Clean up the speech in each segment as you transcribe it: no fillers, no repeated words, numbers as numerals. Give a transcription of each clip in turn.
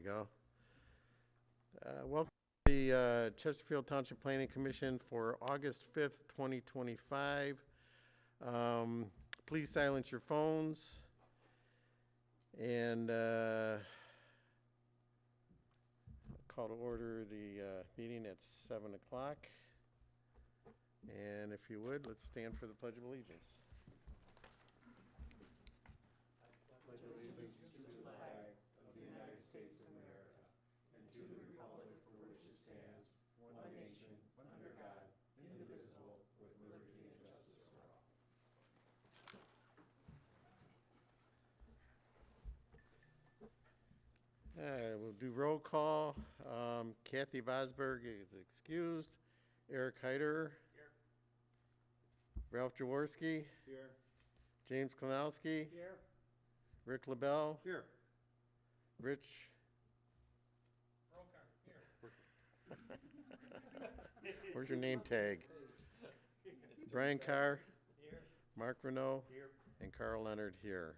go. Welcome to the Chesterfield Township Planning Commission for August 5th, 2025. Please silence your phones. And call to order the meeting at 7 o'clock. And if you would, let's stand for the Pledge of Allegiance. I pledge allegiance to the flag of the United States of America and to the republic for which it stands, one nation, under God, indivisible, with liberty and justice for all. We'll do roll call. Kathy Vosberg is excused. Eric Heider. Here. Ralph Jaworski. Here. James Klonowski. Here. Rick LaBelle. Here. Rich. Here. Where's your name tag? Brian Carr. Here. Mark Renault. Here. And Carl Leonard here.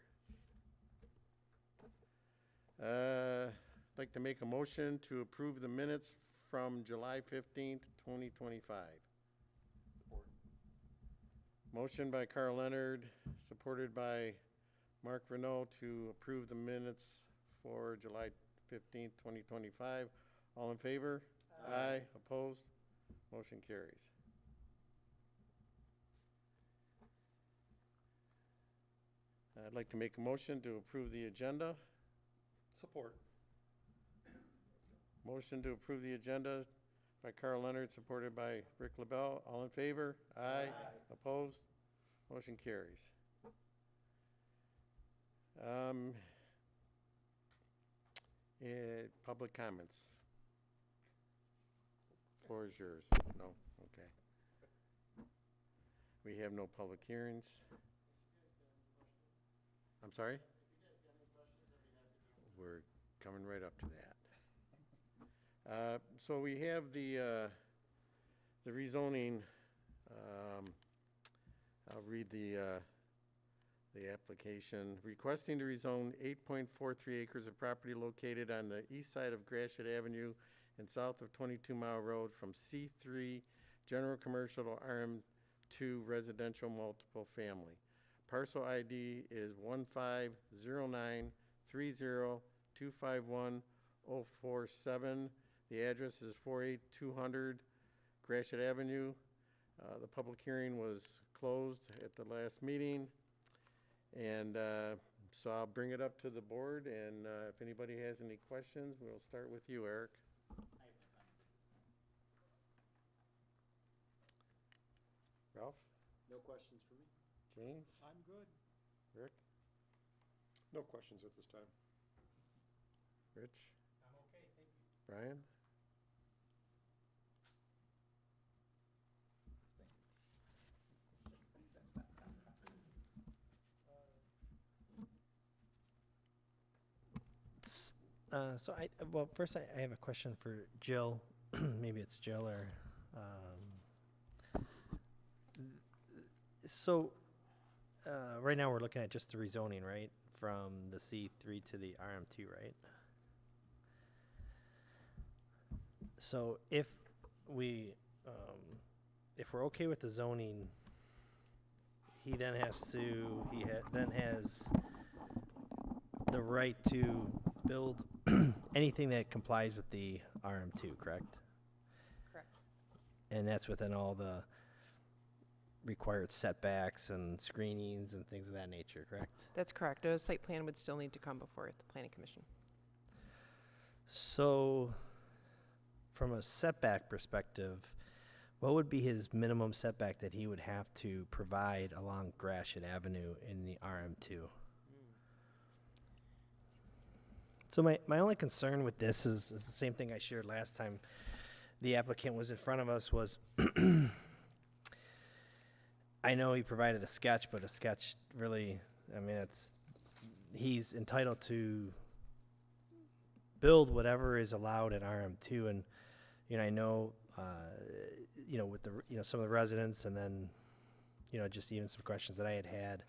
I'd like to make a motion to approve the minutes from July 15th, 2025. Support. Motion by Carl Leonard, supported by Mark Renault to approve the minutes for July 15th, 2025. All in favor? Aye. Opposed? Motion carries. I'd like to make a motion to approve the agenda. Support. Motion to approve the agenda by Carl Leonard, supported by Rick LaBelle. All in favor? Aye. Opposed? Motion carries. Public comments. Floor is yours. No? Okay. We have no public hearings. I'm sorry? We're coming right up to that. So we have the rezoning. I'll read the application. Requesting to rezone 8.43 acres of property located on the east side of Gratiot Avenue and south of 22 Mile Road from C3 General Commercial to RM2 Residential Multiple Family. Parcel ID is 150930251-047. The address is 48200 Gratiot Avenue. The public hearing was closed at the last meeting. And so I'll bring it up to the board. And if anybody has any questions, we'll start with you, Eric. Ralph? No questions for me. James? I'm good. Rick? No questions at this time. Rich? I'm okay, thank you. Brian? Well, first I have a question for Jill. Maybe it's Jill or, right now we're looking at just the rezoning, right? From the C3 to the RM2, right? So if we're okay with the zoning, he then has the right to build anything that complies with the RM2, correct? Correct. And that's within all the required setbacks and screenings and things of that nature, correct? That's correct. A site plan would still need to come before the Planning Commission. So, from a setback perspective, what would be his minimum setback that he would have to provide along Gratiot Avenue in the RM2? So my only concern with this is the same thing I shared last time the applicant was in front of us was, I know he provided a sketch, but a sketch really, I mean, he's entitled to build whatever is allowed in RM2. And, I know, with some of the residents and then, just even some questions that I had,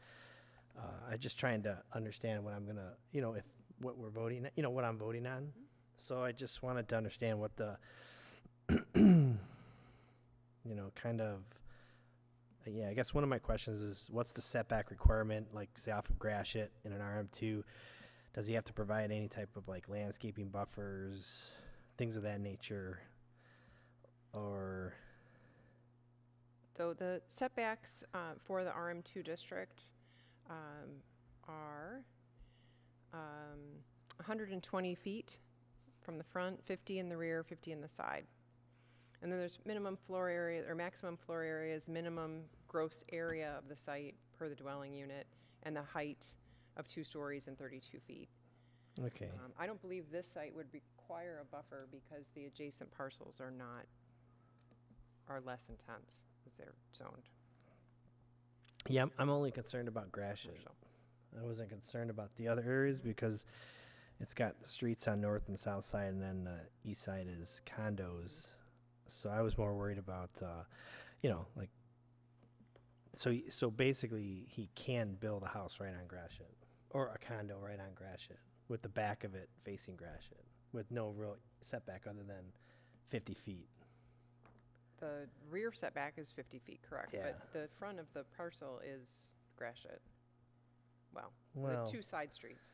I'm just trying to understand what I'm going to, if what we're voting, what I'm voting on. So I just wanted to understand what the, you know, kind of, yeah, I guess one of my questions is what's the setback requirement, like say off of Gratiot in an RM2? Does he have to provide any type of like landscaping buffers, things of that nature? Or, So the setbacks for the RM2 district are 120 feet from the front, 50 in the rear, 50 in the side. And then there's minimum floor area or maximum floor areas, minimum gross area of the site per the dwelling unit, and the height of 2 stories and 32 feet. okay. I don't believe this site would require a buffer because the adjacent parcels are less intense as they're zoned Yeah, I'm only concerned about Gratiot. commercial. I wasn't concerned about the other areas because it's got streets on north and south side, and then the east side is condos. So I was more worried about, you know, like, so basically he can build a house right on Gratiot or a condo right on Gratiot with the back of it facing Gratiot with no real setback other than 50 feet. The rear setback is 50 feet, correct? Yeah. But the front of the parcel is Gratiot. Well, Well, the 2 side streets.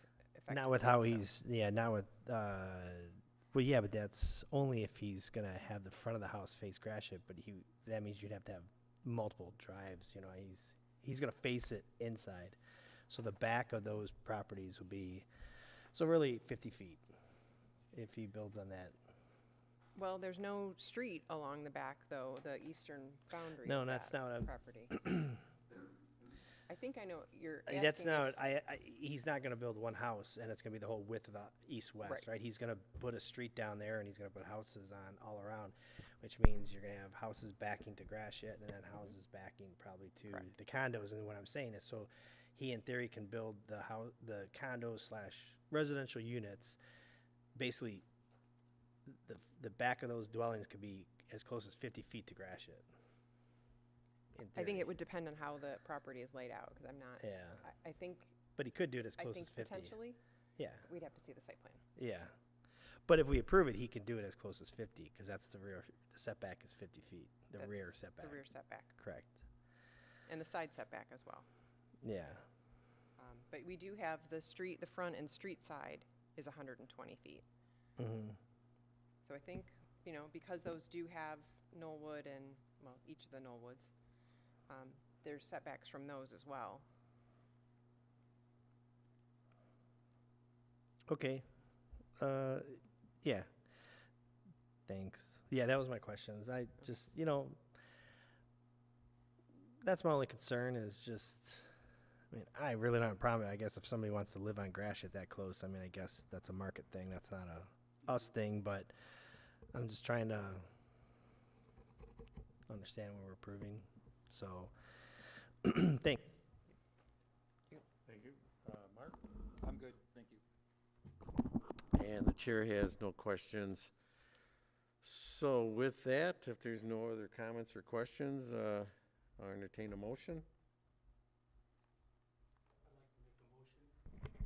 not with how he's, yeah, not with, well, yeah, but that's only if he's going to have the front of the house face Gratiot, but that means you'd have to have multiple drives, you know, he's going to face it inside. So the back of those properties will be, so really 50 feet if he builds on that. Well, there's no street along the back, though, the eastern boundary No, of that's that not what I'm- property. I think I know what you're asking. That's if- not, he's not going to build one house and it's going to be the whole width of the east-west, right? He's going to put a street down there and he's going to put houses on all around, which means you're going to have houses backing to Gratiot and then houses backing probably to Correct. the condos. And what I'm saying is, so he in theory can build the condos / residential units. Basically, the back of those dwellings could be as close as 50 feet to Gratiot. in I think theory. it would depend on how the property is laid out, because I'm not, Yeah, I think, but he could do it as I close think as 50. potentially, Yeah, we'd have to see the site plan. yeah. But if we approve it, he can do it as close as 50, because that's the rear, the setback is 50 feet, the rear That's setback. The rear setback, Correct. and the side setback as well. Yeah, But we do have the front and street side is 120 feet. mm-hmm. So I think, because those do have Knollwood and, well, each of the Knollwoods, there's setbacks from those as well. Okay. Yeah. Thanks. Yeah, that was my questions. I just, that's my only concern is just, I really don't have a problem. I guess if somebody wants to live on Gratiot that close, I guess that's a market thing. That's not a us thing, but I'm just trying to understand what we're approving. So, thanks. Thank you. Mark? I'm good, thank you. And the chair has no questions. So with that, if there's no other comments or questions, I'll entertain a motion.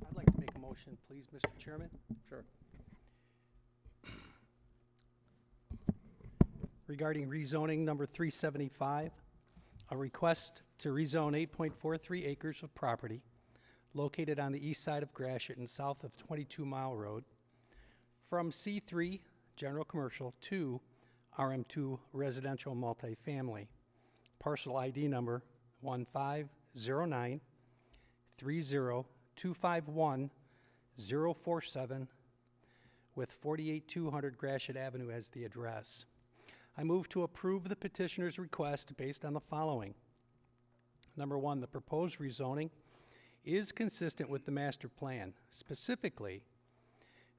I'd like to make a motion, please, Mr. Chairman. Sure. Regarding rezoning number 375, a request to rezone 8.43 acres of property located on the east side of Gratiot and south of 22 Mile Road from C3 General Commercial to RM2 Residential Multifamily. Parcel ID number 1509 30251 047 with 48200 Gratiot Avenue as the address. I move to approve the petitioner's request based on the following. Number one, the proposed rezoning is consistent with the master plan. Specifically,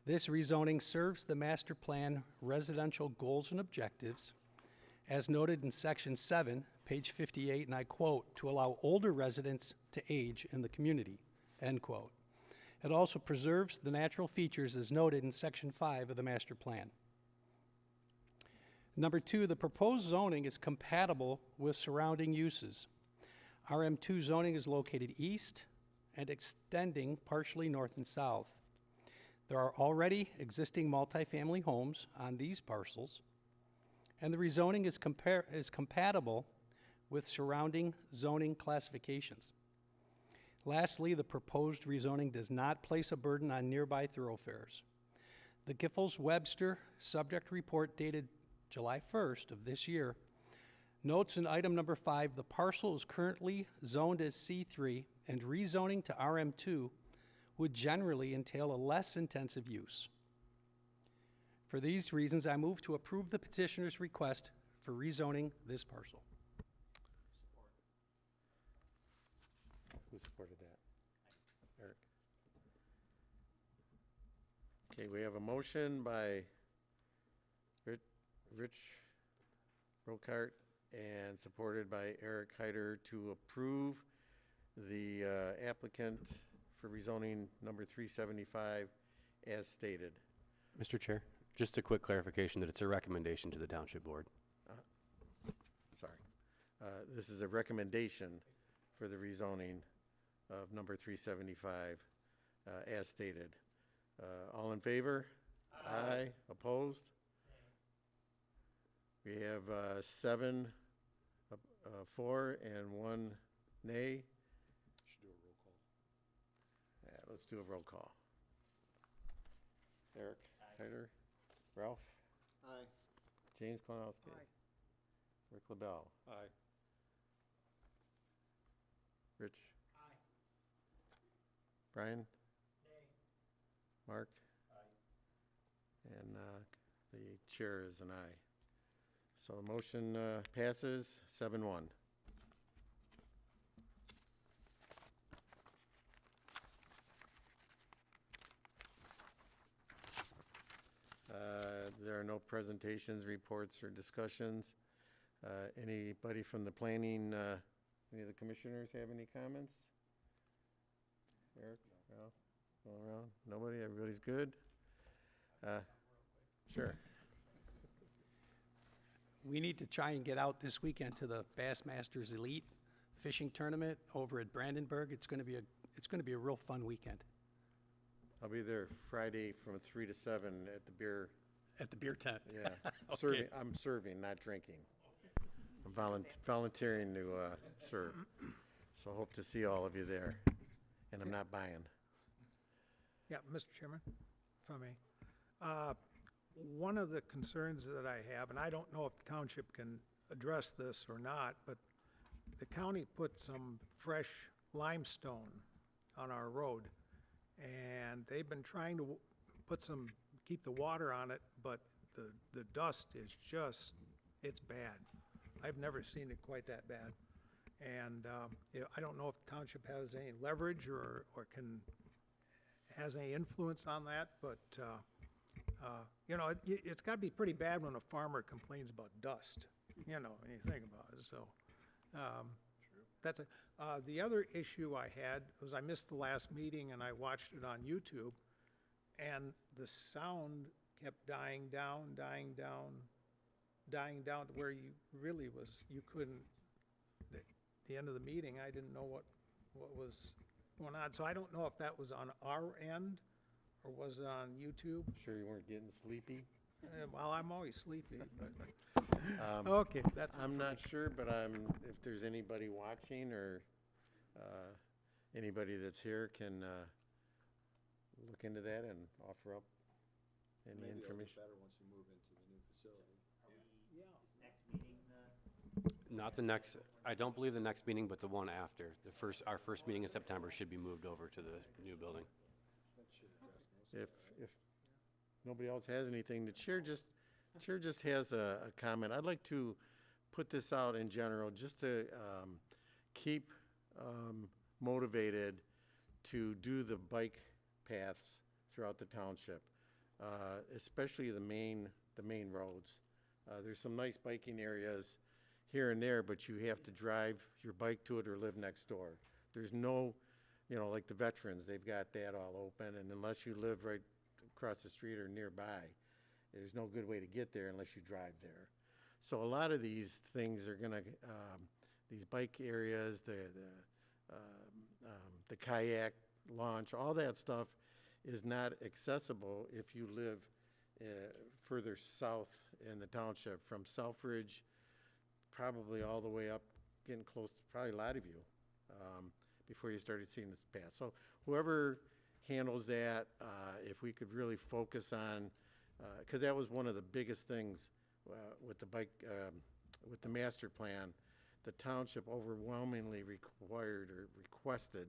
this rezoning serves the master plan residential goals and objectives as noted in section 7, page 58, and I quote, to allow older residents to age in the community, end quote. It also preserves the natural features as noted in section 5 of the master plan. Number two, the proposed zoning is compatible with surrounding uses. RM2 zoning is located east and extending partially north and south. There are already existing multifamily homes on these parcels, and the rezoning is compatible with surrounding zoning classifications. Lastly, the proposed rezoning does not place a burden on nearby thoroughfares. The Giffords-Webster subject report dated July 1st of this year notes in item number 5, the parcel is currently zoned as C3, and rezoning to RM2 would generally entail a less intensive use. For these reasons, I move to approve the petitioner's request for rezoning this parcel. Who supported that? Eric. Okay, we have a motion by Rich Brokart and supported by Eric Heider to approve the applicant for rezoning number 375 as stated. Mr. Chair, just a quick clarification that it's a recommendation to the Township Board. Sorry. This is a recommendation for the rezoning of number 375 as stated. All in favor? Aye. Opposed? We have 7 for and 1 nay. Should do a roll call. Yeah, let's do a roll call. Eric Heider, Ralph, Aye. James Klonowski, Rick LaBelle, Aye. Rich. Brian? Mark? And the chair is an aye. So the motion passes 7-1. There are no presentations, reports, or discussions. Anybody from the planning, any of the commissioners have any comments? Eric? No? Going around? Nobody? Everybody's good? Sure. We need to try and get out this weekend to the Bassmasters Elite Fishing Tournament over at Brandenburg. It's going to be a real fun weekend. I'll be there Friday from 3 to 7 at the beer. At the beer tent. Yeah. Okay. I'm serving, not drinking. I'm volunteering to serve. So hope to see all of you there. And I'm not buying. Yeah, Mr. Chairman, if I may. One of the concerns that I have, and I don't know if the township can address this or not, but the county put some fresh limestone on our road, and they've been trying to keep the water on it, but the dust is just, it's bad. I've never seen it quite that bad. And I don't know if the township has any leverage or has any influence on that, but it's got to be pretty bad when a farmer complains about dust, when you think about it. So that's it. The other issue I had was I missed the last meeting and I watched it on YouTube, and the sound kept dying down to where you couldn't. At the end of the meeting, I didn't know what was going on. So I don't know if that was on our end or was it on YouTube. Sure you weren't getting sleepy? Well, I'm always sleepy, but okay, that's it I'm for not me. sure, but if there's anybody watching or anybody that's here can look into that and offer up any information. Better once we move into the new facility. Not the next, I don't believe the next meeting, but the one after. Our first meeting in September should be moved over to the new building. If nobody else has anything, the chair just has a comment. I'd like to put this out in general, just to keep motivated to do the bike paths throughout the township, especially the main roads. There's some nice biking areas here and there, but you have to drive your bike to it or live next door. There's no, like the veterans, they've got that all open, and unless you live right across the street or nearby, there's no good way to get there unless you drive there. So a lot of these things are gonna, these bike areas, the kayak launch, all that stuff is not accessible if you live further south in the township, from Selfridge, probably all the way up, getting close to probably a lot of you, before you started seeing this path. So whoever handles that, if we could really focus on, because that was one of the biggest things with the bike, with the master plan, the township overwhelmingly required or requested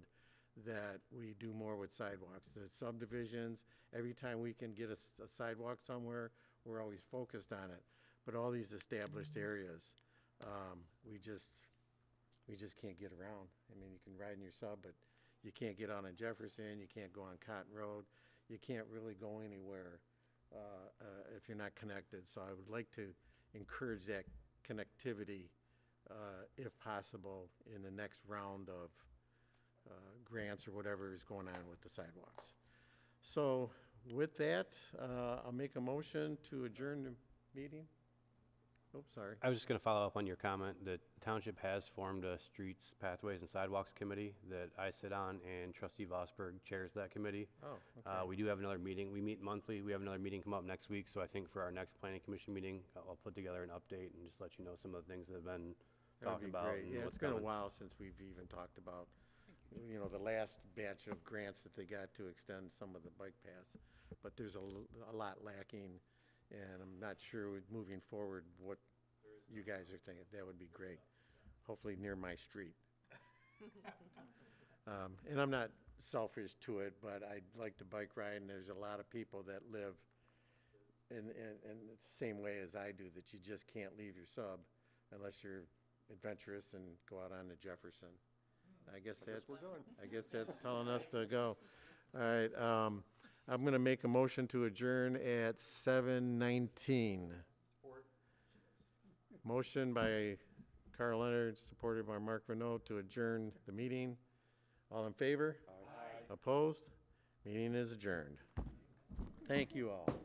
that we do more with sidewalks. The subdivisions, every time we can get a sidewalk somewhere, we're always focused on it. But all these established areas, we just can't get around. I mean, you can ride in your sub, but you can't get on Jefferson, you can't go on Cotton Road, you can't really go anywhere if you're not connected. So I would like to encourage that connectivity, if possible, in the next round of grants or whatever is going on with the sidewalks. So with that, I'll make a motion to adjourn the meeting. Oops, sorry. I was just going to follow up on your comment. The township has formed a Streets, Pathways, and Sidewalks Committee that I sit on, and Trustee Vosberg chairs that committee. Oh, okay. We do have another meeting. We meet monthly. We have another meeting come up next week, so I think for our next planning commission meeting, I'll put together an update and just let you know some of the things that have been That'd talked be about. great. And Yeah, what's it's been a coming. while since we've even talked about, you know, the last batch of grants that they got to extend some of the bike paths. But there's a lot lacking, and I'm not sure with moving forward what you guys are thinking. That would be great. Hopefully near my street. And I'm not selfish to it, but I like to bike ride, and there's a lot of people that live in the same way as I do, that you just can't leave your sub unless you're adventurous and go out on to Jefferson. I guess that's telling us to go. All right, I'm gonna make a motion to adjourn at 7:19. Motion by Carl Leonard, supported by Mark Renaud, to adjourn the meeting. All in favor? Aye. Opposed? Meeting is adjourned. Thank you all.